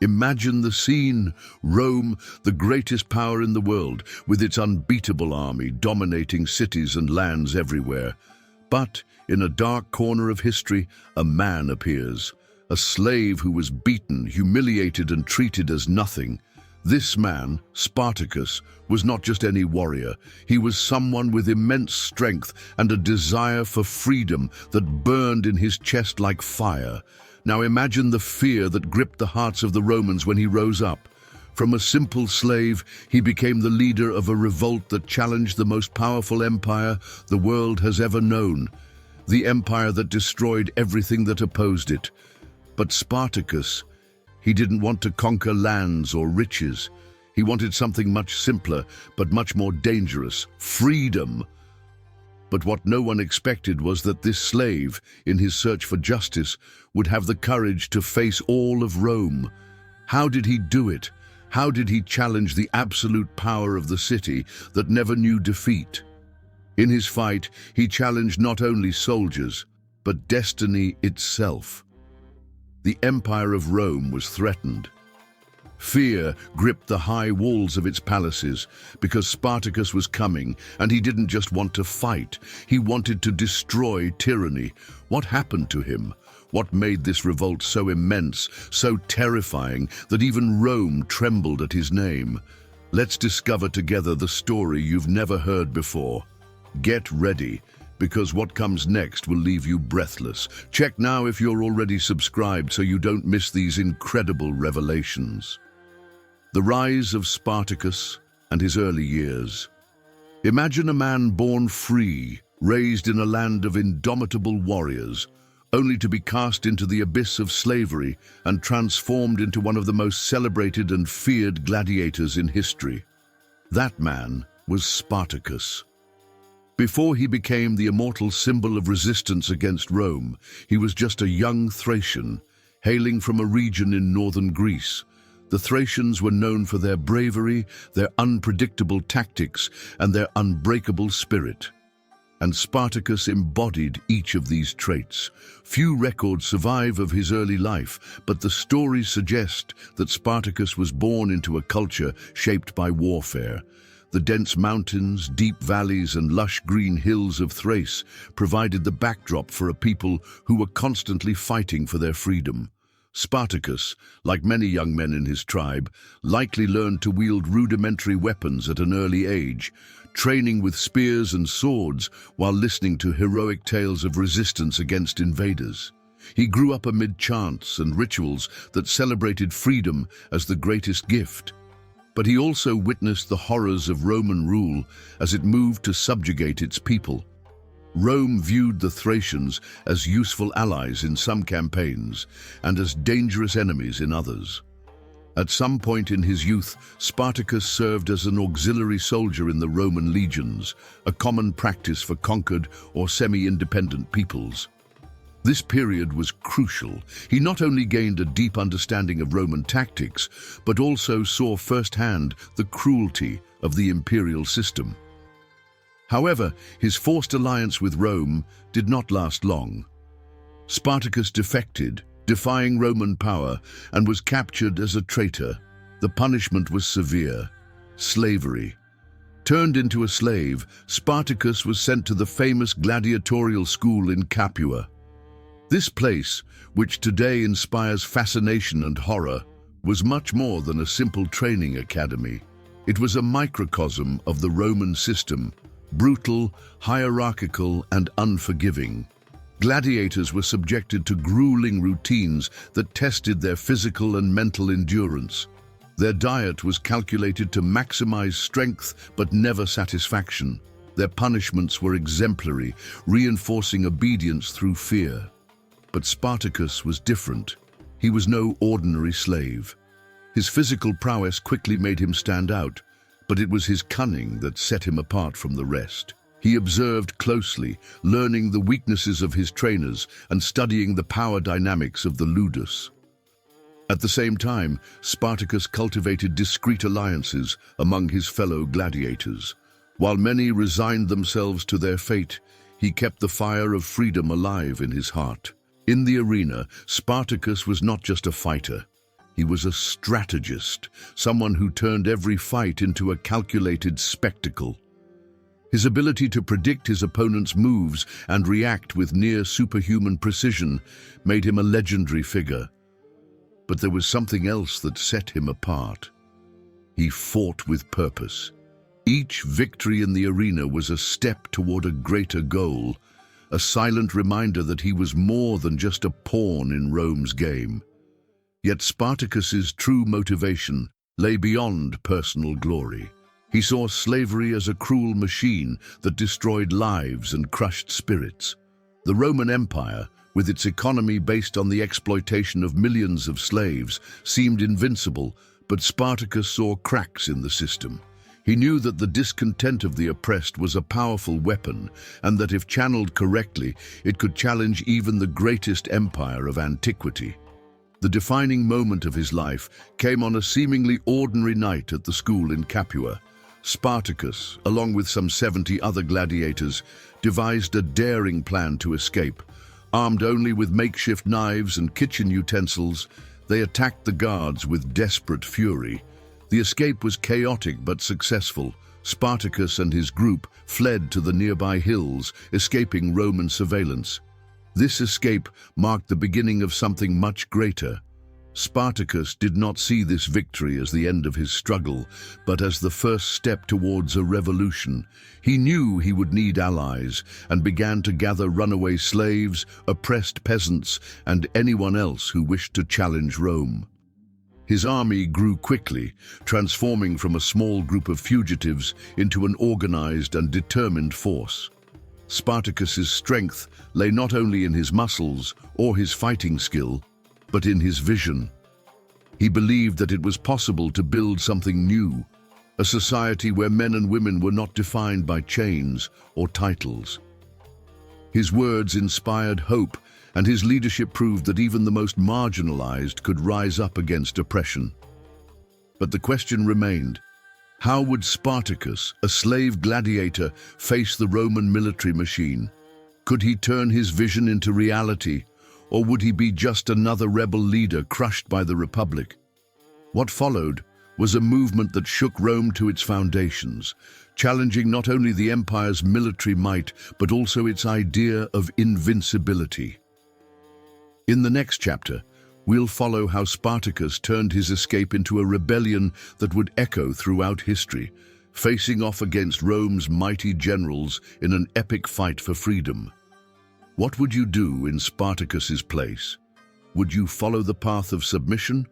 Imagine the scene: Rome, the greatest power in the world, with its unbeatable army dominating cities and lands everywhere. But in a dark corner of history, a man appears, a slave who was beaten, humiliated, and treated as nothing. This man, Spartacus, was not just any warrior. He was someone with immense strength and a desire for freedom that burned in his chest like fire. Now imagine the fear that gripped the hearts of the Romans when he rose up. From a simple slave, he became the leader of a revolt that challenged the most powerful empire the world has ever known, the empire that destroyed everything that opposed it. But Spartacus, he didn't want to conquer lands or riches. He wanted something much simpler, but much more dangerous: freedom. But what no one expected was that this slave, in his search for justice, would have the courage to face all of Rome. How did he do it? How did he challenge the absolute power of the city that never knew defeat? In his fight, he challenged not only soldiers, but destiny itself. The empire of Rome was threatened. Fear gripped the high walls of its palaces because Spartacus was coming, and he didn't just want to fight. He wanted to destroy tyranny. What happened to him? What made this revolt so immense, so terrifying, that even Rome trembled at his name? Let's discover together the story you've never heard before. Get ready, because what comes next will leave you breathless. Check now if you're already subscribed so you don't miss these incredible revelations. The rise of Spartacus and his early years. Imagine a man born free, raised in a land of indomitable warriors, only to be cast into the abyss of slavery and transformed into one of the most celebrated and feared gladiators in history. That man was Spartacus. Before he became the immortal symbol of resistance against Rome, he was just a young Thracian, hailing from a region in northern Greece. The Thracians were known for their bravery, their unpredictable tactics, and their unbreakable spirit. And Spartacus embodied each of these traits. Few records survive of his early life, but the stories suggest that Spartacus was born into a culture shaped by warfare. The dense mountains, deep valleys, and lush green hills of Thrace provided the backdrop for a people who were constantly fighting for their freedom. Spartacus, like many young men in his tribe, likely learned to wield rudimentary weapons at an early age, training with spears and swords while listening to heroic tales of resistance against invaders. He grew up amid chants and rituals that celebrated freedom as the greatest gift. But he also witnessed the horrors of Roman rule as it moved to subjugate its people. Rome viewed the Thracians as useful allies in some campaigns and as dangerous enemies in others. At some point in his youth, Spartacus served as an auxiliary soldier in the Roman legions, a common practice for conquered or semi-independent peoples. This period was crucial. He not only gained a deep understanding of Roman tactics, but also saw firsthand the cruelty of the imperial system. However, his forced alliance with Rome did not last long. Spartacus defected, defying Roman power, and was captured as a traitor. The punishment was severe: slavery. Turned into a slave, Spartacus was sent to the famous gladiatorial school in Capua. This place, which today inspires fascination and horror, was much more than a simple training academy. It was a microcosm of the Roman system, brutal, hierarchical, and unforgiving. Gladiators were subjected to grueling routines that tested their physical and mental endurance. Their diet was calculated to maximize strength but never satisfaction. Their punishments were exemplary, reinforcing obedience through fear. But Spartacus was different. He was no ordinary slave. His physical prowess quickly made him stand out, but it was his cunning that set him apart from the rest. He observed closely, learning the weaknesses of his trainers and studying the power dynamics of the ludus. At the same time, Spartacus cultivated discreet alliances among his fellow gladiators. While many resigned themselves to their fate, he kept the fire of freedom alive in his heart. In the arena, Spartacus was not just a fighter. He was a strategist, someone who turned every fight into a calculated spectacle. His ability to predict his opponent's moves and react with near superhuman precision made him a legendary figure. But there was something else that set him apart. He fought with purpose. Each victory in the arena was a step toward a greater goal, a silent reminder that he was more than just a pawn in Rome's game. Yet Spartacus's true motivation lay beyond personal glory. He saw slavery as a cruel machine that destroyed lives and crushed spirits. The Roman Empire, with its economy based on the exploitation of millions of slaves, seemed invincible, but Spartacus saw cracks in the system. He knew that the discontent of the oppressed was a powerful weapon, and that if channeled correctly, it could challenge even the greatest empire of antiquity. The defining moment of his life came on a seemingly ordinary night at the school in Capua. Spartacus, along with some 70 other gladiators, devised a daring plan to escape. Armed only with makeshift knives and kitchen utensils, they attacked the guards with desperate fury. The escape was chaotic but successful. Spartacus and his group fled to the nearby hills, escaping Roman surveillance. This escape marked the beginning of something much greater. Spartacus did not see this victory as the end of his struggle, but as the first step towards a revolution. He knew he would need allies and began to gather runaway slaves, oppressed peasants, and anyone else who wished to challenge Rome. His army grew quickly, transforming from a small group of fugitives into an organized and determined force. Spartacus's strength lay not only in his muscles or his fighting skill, but in his vision. He believed that it was possible to build something new, a society where men and women were not defined by chains or titles. His words inspired hope, and his leadership proved that even the most marginalized could rise up against oppression. But the question remained: how would Spartacus, a slave gladiator, face the Roman military machine? Could he turn his vision into reality, or would he be just another rebel leader crushed by the Republic? What followed was a movement that shook Rome to its foundations, challenging not only the empire's military might, but also its idea of invincibility. In the next chapter, we'll follow how Spartacus turned his escape into a rebellion that would echo throughout history, facing off against Rome's mighty generals in an epic fight for freedom. What would you do in Spartacus's place? Would you follow the path of submission,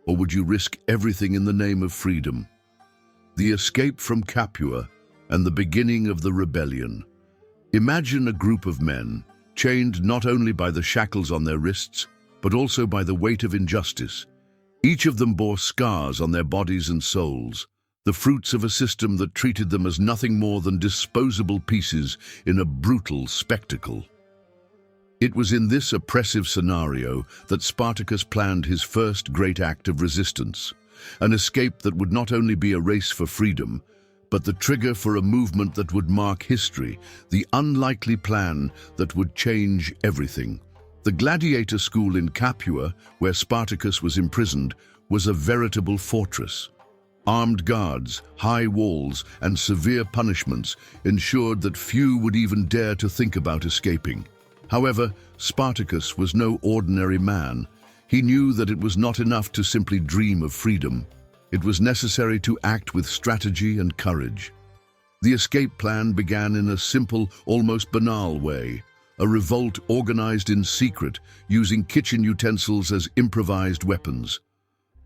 or would you risk everything in the name of freedom? The escape from Capua and the beginning of the rebellion. Imagine a group of men, chained not only by the shackles on their wrists, but also by the weight of injustice. Each of them bore scars on their bodies and souls, the fruits of a system that treated them as nothing more than disposable pieces in a brutal spectacle. It was in this oppressive scenario that Spartacus planned his first great act of resistance, an escape that would not only be a race for freedom, but the trigger for a movement that would mark history, the unlikely plan that would change everything. The gladiator school in Capua, where Spartacus was imprisoned, was a veritable fortress. Armed guards, high walls, and severe punishments ensured that few would even dare to think about escaping. However, Spartacus was no ordinary man. He knew that it was not enough to simply dream of freedom. It was necessary to act with strategy and courage. The escape plan began in a simple, almost banal way. A revolt organized in secret, using kitchen utensils as improvised weapons.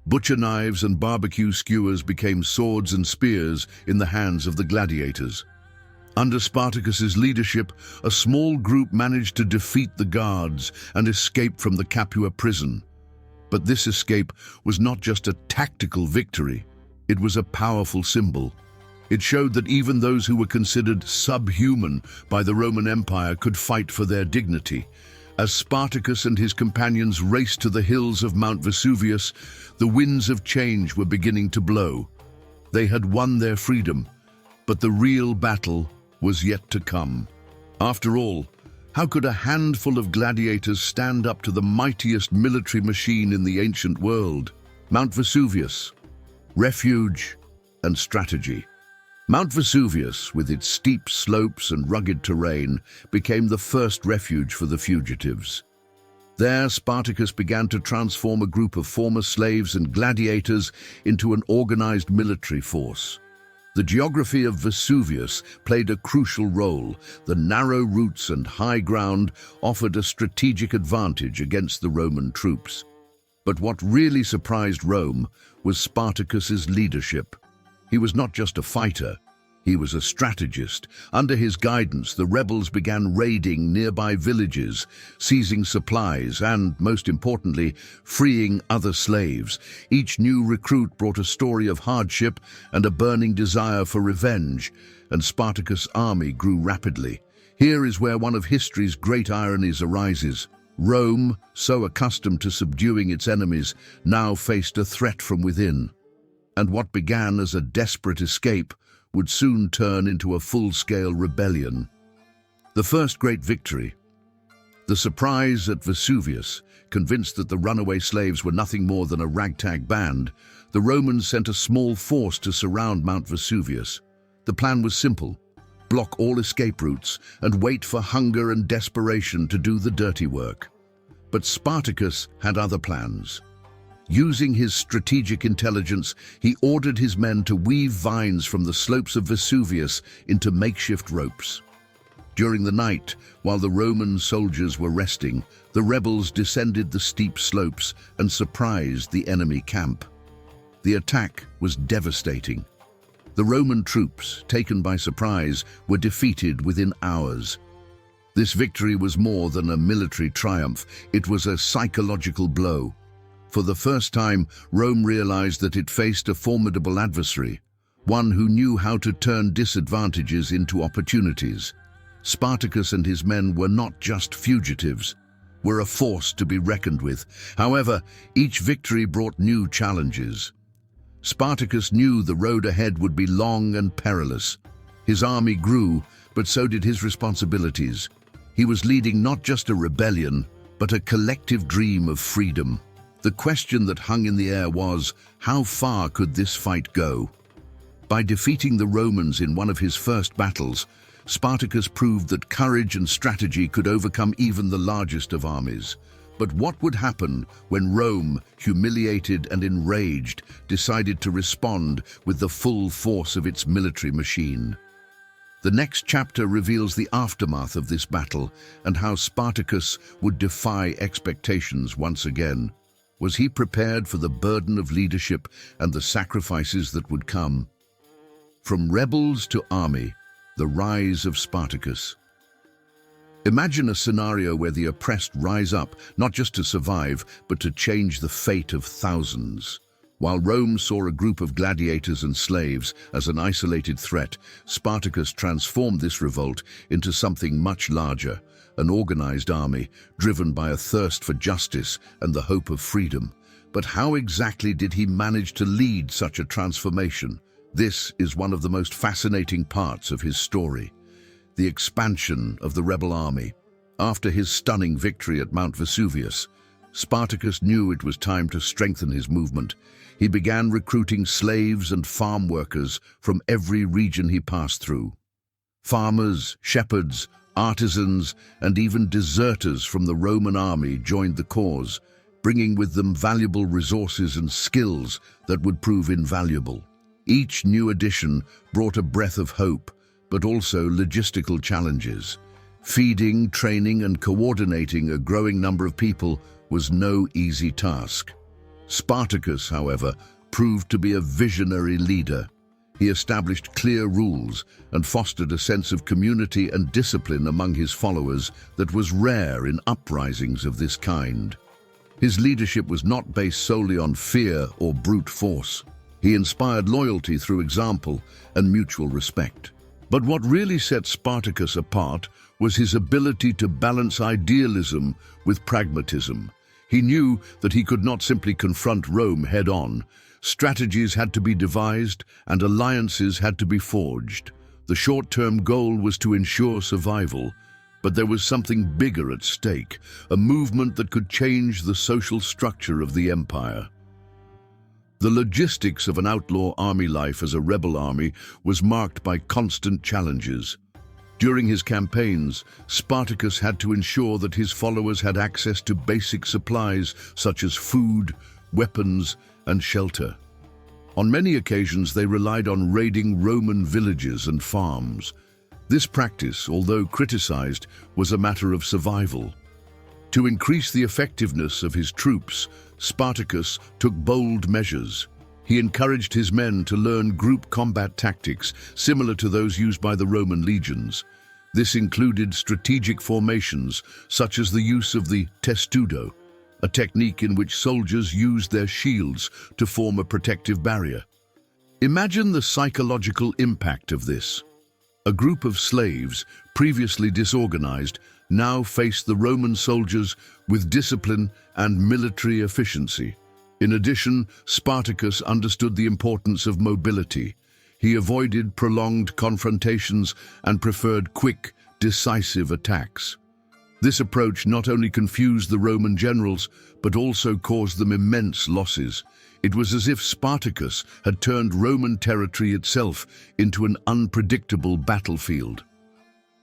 Butcher knives and barbecue skewers became swords and spears in the hands of the gladiators. Under Spartacus's leadership, a small group managed to defeat the guards and escape from the Capua prison. But this escape was not just a tactical victory, it was a powerful symbol. It showed that even those who were considered subhuman by the Roman Empire could fight for their dignity. As Spartacus and his companions raced to the hills of Mount Vesuvius, the winds of change were beginning to blow. They had won their freedom, but the real battle was yet to come. After all, how could a handful of gladiators stand up to the mightiest military machine in the ancient world? Mount Vesuvius, refuge and strategy. Mount Vesuvius, with its steep slopes and rugged terrain, became the first refuge for the fugitives. There, Spartacus began to transform a group of former slaves and gladiators into an organized military force. The geography of Vesuvius played a crucial role. The narrow routes and high ground offered a strategic advantage against the Roman troops. But what really surprised Rome was Spartacus's leadership. He was not just a fighter, he was a strategist. Under his guidance, the rebels began raiding nearby villages, seizing supplies and, most importantly, freeing other slaves. Each new recruit brought a story of hardship and a burning desire for revenge, and Spartacus' army grew rapidly. Here is where one of history's great ironies arises. Rome, so accustomed to subduing its enemies, now faced a threat from within. And what began as a desperate escape would soon turn into a full-scale rebellion. The first great victory. The surprise at Vesuvius, convinced that the runaway slaves were nothing more than a ragtag band, the Romans sent a small force to surround Mount Vesuvius. The plan was simple: block all escape routes and wait for hunger and desperation to do the dirty work. But Spartacus had other plans. Using his strategic intelligence, he ordered his men to weave vines from the slopes of Vesuvius into makeshift ropes. During the night, while the Roman soldiers were resting, the rebels descended the steep slopes and surprised the enemy camp. The attack was devastating. The Roman troops, taken by surprise, were defeated within hours. This victory was more than a military triumph, it was a psychological blow. For the first time, Rome realized that it faced a formidable adversary, one who knew how to turn disadvantages into opportunities. Spartacus and his men were not just fugitives, were a force to be reckoned with. However, each victory brought new challenges. Spartacus knew the road ahead would be long and perilous. His army grew, but so did his responsibilities. He was leading not just a rebellion, but a collective dream of freedom. The question that hung in the air was, how far could this fight go? By defeating the Romans in one of his first battles, Spartacus proved that courage and strategy could overcome even the largest of armies. But what would happen when Rome, humiliated and enraged, decided to respond with the full force of its military machine? The next chapter reveals the aftermath of this battle and how Spartacus would defy expectations once again. Was he prepared for the burden of leadership and the sacrifices that would come? From rebels to army, the rise of Spartacus. Imagine a scenario where the oppressed rise up, not just to survive, but to change the fate of thousands. While Rome saw a group of gladiators and slaves as an isolated threat, Spartacus transformed this revolt into something much larger, an organized army, driven by a thirst for justice and the hope of freedom. But how exactly did he manage to lead such a transformation? This is one of the most fascinating parts of his story. The expansion of the rebel army. After his stunning victory at Mount Vesuvius, Spartacus knew it was time to strengthen his movement. He began recruiting slaves and farm workers from every region he passed through. Farmers, shepherds, artisans, and even deserters from the Roman army joined the cause, bringing with them valuable resources and skills that would prove invaluable. Each new addition brought a breath of hope, but also logistical challenges. Feeding, training, and coordinating a growing number of people was no easy task. Spartacus, however, proved to be a visionary leader. He established clear rules and fostered a sense of community and discipline among his followers that was rare in uprisings of this kind. His leadership was not based solely on fear or brute force. He inspired loyalty through example and mutual respect. But what really set Spartacus apart was his ability to balance idealism with pragmatism. He knew that he could not simply confront Rome head-on. Strategies had to be devised and alliances had to be forged. The short-term goal was to ensure survival, but there was something bigger at stake, a movement that could change the social structure of the empire. The logistics of an outlaw army life as a rebel army was marked by constant challenges. During his campaigns, Spartacus had to ensure that his followers had access to basic supplies such as food, weapons, and shelter. On many occasions, they relied on raiding Roman villages and farms. This practice, although criticized, was a matter of survival. To increase the effectiveness of his troops, Spartacus took bold measures. He encouraged his men to learn group combat tactics similar to those used by the Roman legions. This included strategic formations, such as the use of the testudo, a technique in which soldiers used their shields to form a protective barrier. Imagine the psychological impact of this. A group of slaves, previously disorganized, now faced the Roman soldiers with discipline and military efficiency. In addition, Spartacus understood the importance of mobility. He avoided prolonged confrontations and preferred quick, decisive attacks. This approach not only confused the Roman generals, but also caused them immense losses. It was as if Spartacus had turned Roman territory itself into an unpredictable battlefield.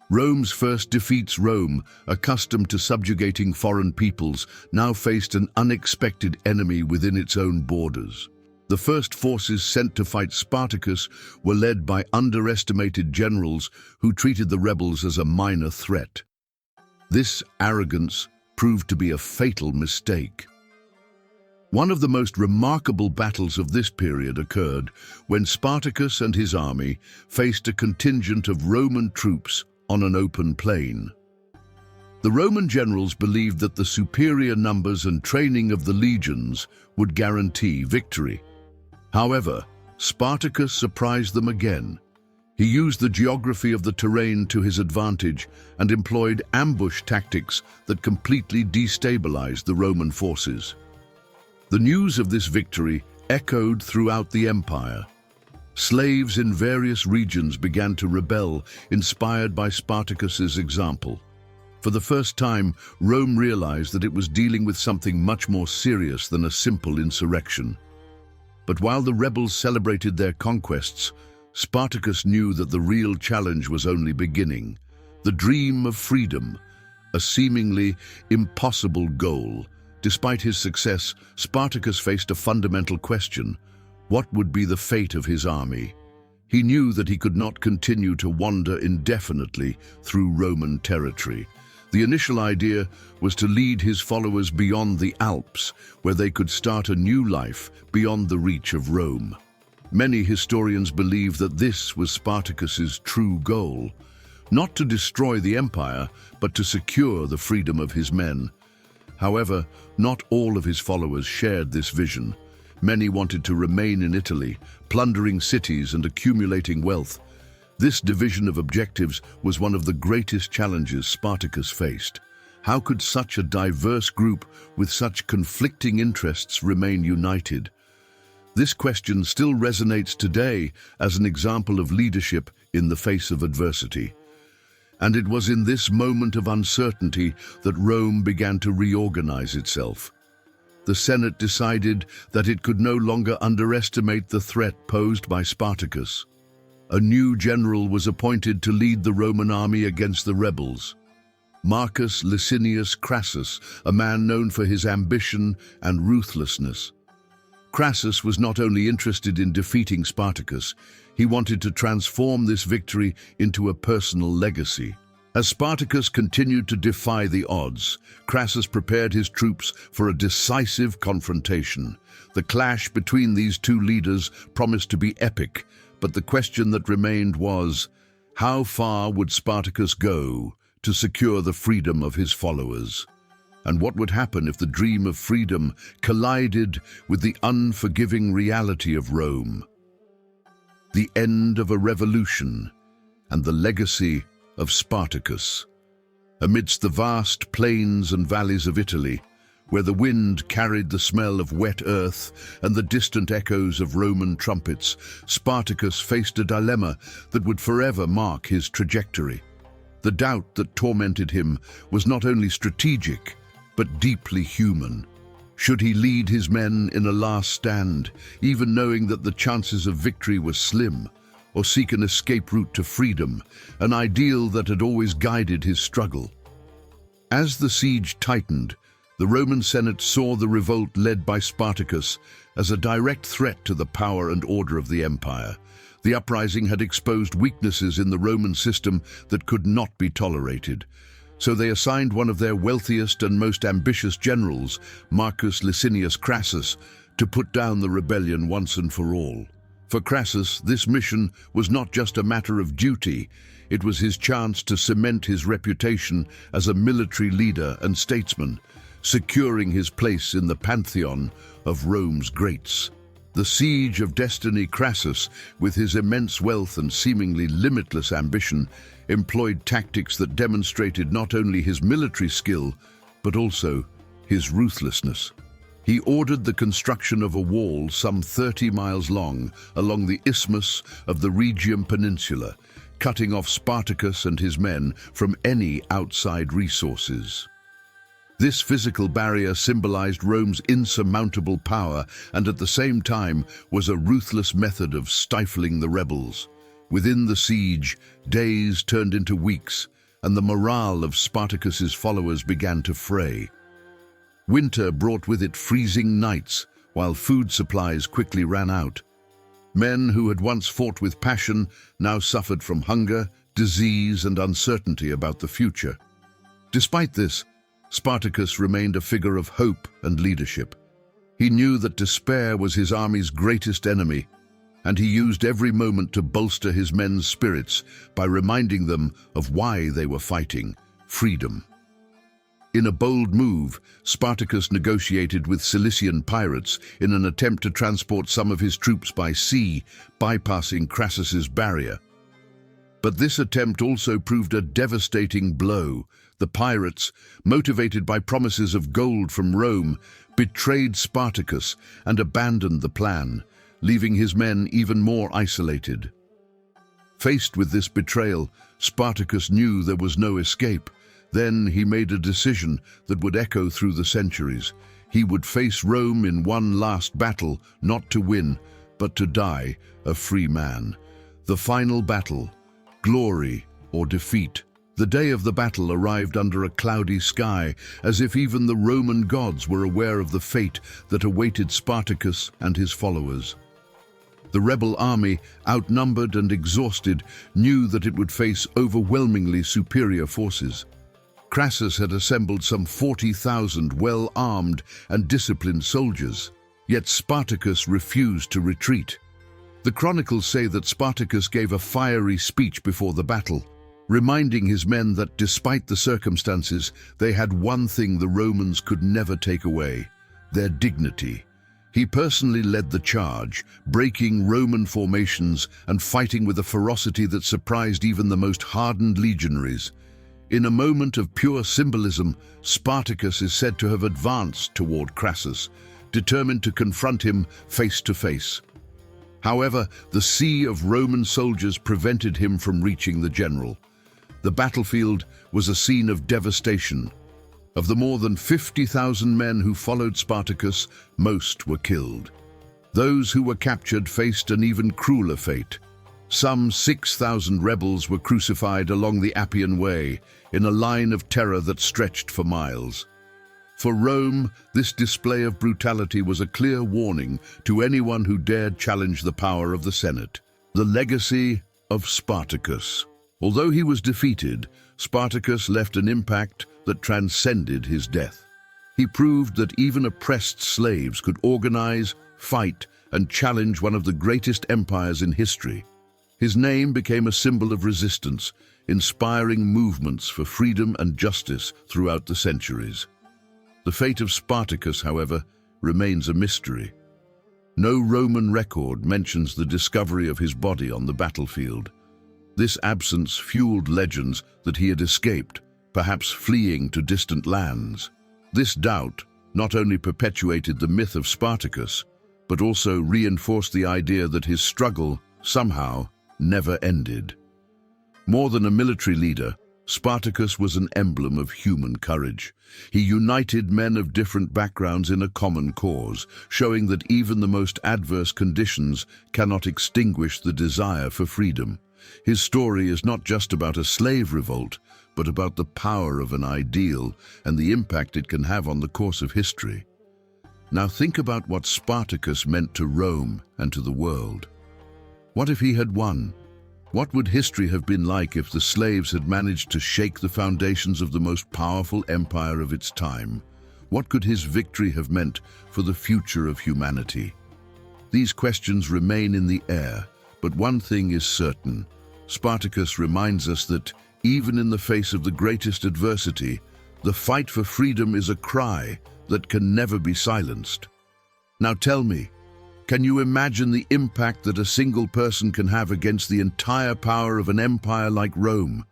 Rome's first defeats Rome, accustomed to subjugating foreign peoples, now faced an unexpected enemy within its own borders. The first forces sent to fight Spartacus were led by underestimated generals who treated the rebels as a minor threat. This arrogance proved to be a fatal mistake. One of the most remarkable battles of this period occurred when Spartacus and his army faced a contingent of Roman troops on an open plain. The Roman generals believed that the superior numbers and training of the legions would guarantee victory. However, Spartacus surprised them again. He used the geography of the terrain to his advantage and employed ambush tactics that completely destabilized the Roman forces. The news of this victory echoed throughout the empire. Slaves in various regions began to rebel, inspired by Spartacus's example. For the first time, Rome realized that it was dealing with something much more serious than a simple insurrection. But while the rebels celebrated their conquests, Spartacus knew that the real challenge was only beginning. The dream of freedom, a seemingly impossible goal. Despite his success, Spartacus faced a fundamental question. What would be the fate of his army? He knew that he could not continue to wander indefinitely through Roman territory. The initial idea was to lead his followers beyond the Alps, where they could start a new life beyond the reach of Rome. Many historians believe that this was Spartacus's true goal, not to destroy the empire, but to secure the freedom of his men. However, not all of his followers shared this vision. Many wanted to remain in Italy, plundering cities and accumulating wealth. This division of objectives was one of the greatest challenges Spartacus faced. How could such a diverse group with such conflicting interests remain united? This question still resonates today as an example of leadership in the face of adversity. And it was in this moment of uncertainty that Rome began to reorganize itself. The Senate decided that it could no longer underestimate the threat posed by Spartacus. A new general was appointed to lead the Roman army against the rebels. Marcus Licinius Crassus, a man known for his ambition and ruthlessness. Crassus was not only interested in defeating Spartacus, he wanted to transform this victory into a personal legacy. As Spartacus continued to defy the odds, Crassus prepared his troops for a decisive confrontation. The clash between these two leaders promised to be epic, but the question that remained was, how far would Spartacus go to secure the freedom of his followers? And what would happen if the dream of freedom collided with the unforgiving reality of Rome? The end of a revolution and the legacy of Spartacus. Amidst the vast plains and valleys of Italy, where the wind carried the smell of wet earth and the distant echoes of Roman trumpets, Spartacus faced a dilemma that would forever mark his trajectory. The doubt that tormented him was not only strategic, but deeply human. Should he lead his men in a last stand, even knowing that the chances of victory were slim, or seek an escape route to freedom, an ideal that had always guided his struggle? As the siege tightened, the Roman Senate saw the revolt led by Spartacus as a direct threat to the power and order of the empire. The uprising had exposed weaknesses in the Roman system that could not be tolerated. So they assigned one of their wealthiest and most ambitious generals, Marcus Licinius Crassus, to put down the rebellion once and for all. For Crassus, this mission was not just a matter of duty, it was his chance to cement his reputation as a military leader and statesman, securing his place in the pantheon of Rome's greats. The siege of destiny. Crassus, with his immense wealth and seemingly limitless ambition, employed tactics that demonstrated not only his military skill, but also his ruthlessness. He ordered the construction of a wall some 30 miles long along the isthmus of the Rhegium Peninsula, cutting off Spartacus and his men from any outside resources. This physical barrier symbolized Rome's insurmountable power and at the same time was a ruthless method of stifling the rebels. Within the siege, days turned into weeks, and the morale of Spartacus's followers began to fray. Winter brought with it freezing nights, while food supplies quickly ran out. Men who had once fought with passion now suffered from hunger, disease, and uncertainty about the future. Despite this, Spartacus remained a figure of hope and leadership. He knew that despair was his army's greatest enemy, and he used every moment to bolster his men's spirits by reminding them of why they were fighting: freedom. In a bold move, Spartacus negotiated with Cilician pirates in an attempt to transport some of his troops by sea, bypassing Crassus's barrier. But this attempt also proved a devastating blow. The pirates, motivated by promises of gold from Rome, betrayed Spartacus and abandoned the plan, leaving his men even more isolated. Faced with this betrayal, Spartacus knew there was no escape. Then he made a decision that would echo through the centuries. He would face Rome in one last battle, not to win, but to die a free man. The final battle, glory or defeat. The day of the battle arrived under a cloudy sky, as if even the Roman gods were aware of the fate that awaited Spartacus and his followers. The rebel army, outnumbered and exhausted, knew that it would face overwhelmingly superior forces. Crassus had assembled some 40,000 well-armed and disciplined soldiers, yet Spartacus refused to retreat. The chronicles say that Spartacus gave a fiery speech before the battle, reminding his men that despite the circumstances, they had one thing the Romans could never take away: their dignity. He personally led the charge, breaking Roman formations and fighting with a ferocity that surprised even the most hardened legionaries. In a moment of pure symbolism, Spartacus is said to have advanced toward Crassus, determined to confront him face to face. However, the sea of Roman soldiers prevented him from reaching the general. The battlefield was a scene of devastation. Of the more than 50,000 men who followed Spartacus, most were killed. Those who were captured faced an even crueler fate. Some 6,000 rebels were crucified along the Appian Way, in a line of terror that stretched for miles. For Rome, this display of brutality was a clear warning to anyone who dared challenge the power of the Senate. The legacy of Spartacus. Although he was defeated, Spartacus left an impact that transcended his death. He proved that even oppressed slaves could organize, fight, and challenge one of the greatest empires in history. His name became a symbol of resistance, inspiring movements for freedom and justice throughout the centuries. The fate of Spartacus, however, remains a mystery. No Roman record mentions the discovery of his body on the battlefield. This absence fueled legends that he had escaped, perhaps fleeing to distant lands. This doubt not only perpetuated the myth of Spartacus, but also reinforced the idea that his struggle, somehow, never ended. More than a military leader, Spartacus was an emblem of human courage. He united men of different backgrounds in a common cause, showing that even the most adverse conditions cannot extinguish the desire for freedom. His story is not just about a slave revolt, but about the power of an ideal and the impact it can have on the course of history. Now think about what Spartacus meant to Rome and to the world. What if he had won? What would history have been like if the slaves had managed to shake the foundations of the most powerful empire of its time? What could his victory have meant for the future of humanity? These questions remain in the air, but one thing is certain. Spartacus reminds us that, even in the face of the greatest adversity, the fight for freedom is a cry that can never be silenced. Now tell me, can you imagine the impact that a single person can have against the entire power of an empire like Rome?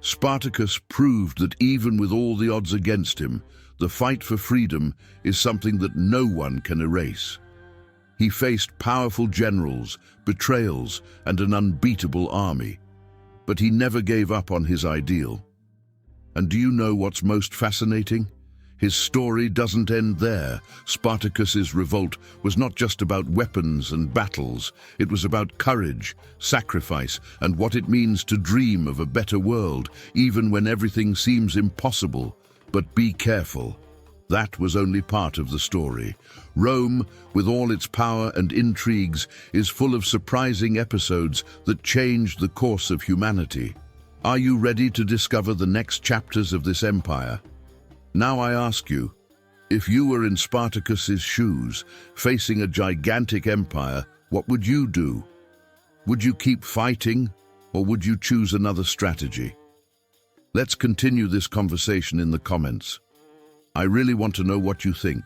Spartacus proved that even with all the odds against him, the fight for freedom is something that no one can erase. He faced powerful generals, betrayals, and an unbeatable army. But he never gave up on his ideal. And do you know what's most fascinating? His story doesn't end there. Spartacus's revolt was not just about weapons and battles. It was about courage, sacrifice, and what it means to dream of a better world, even when everything seems impossible. But be careful. That was only part of the story. Rome, with all its power and intrigues, is full of surprising episodes that changed the course of humanity. Are you ready to discover the next chapters of this empire? Now I ask you, if you were in Spartacus's shoes, facing a gigantic empire, what would you do? Would you keep fighting, or would you choose another strategy? Let's continue this conversation in the comments. I really want to know what you think.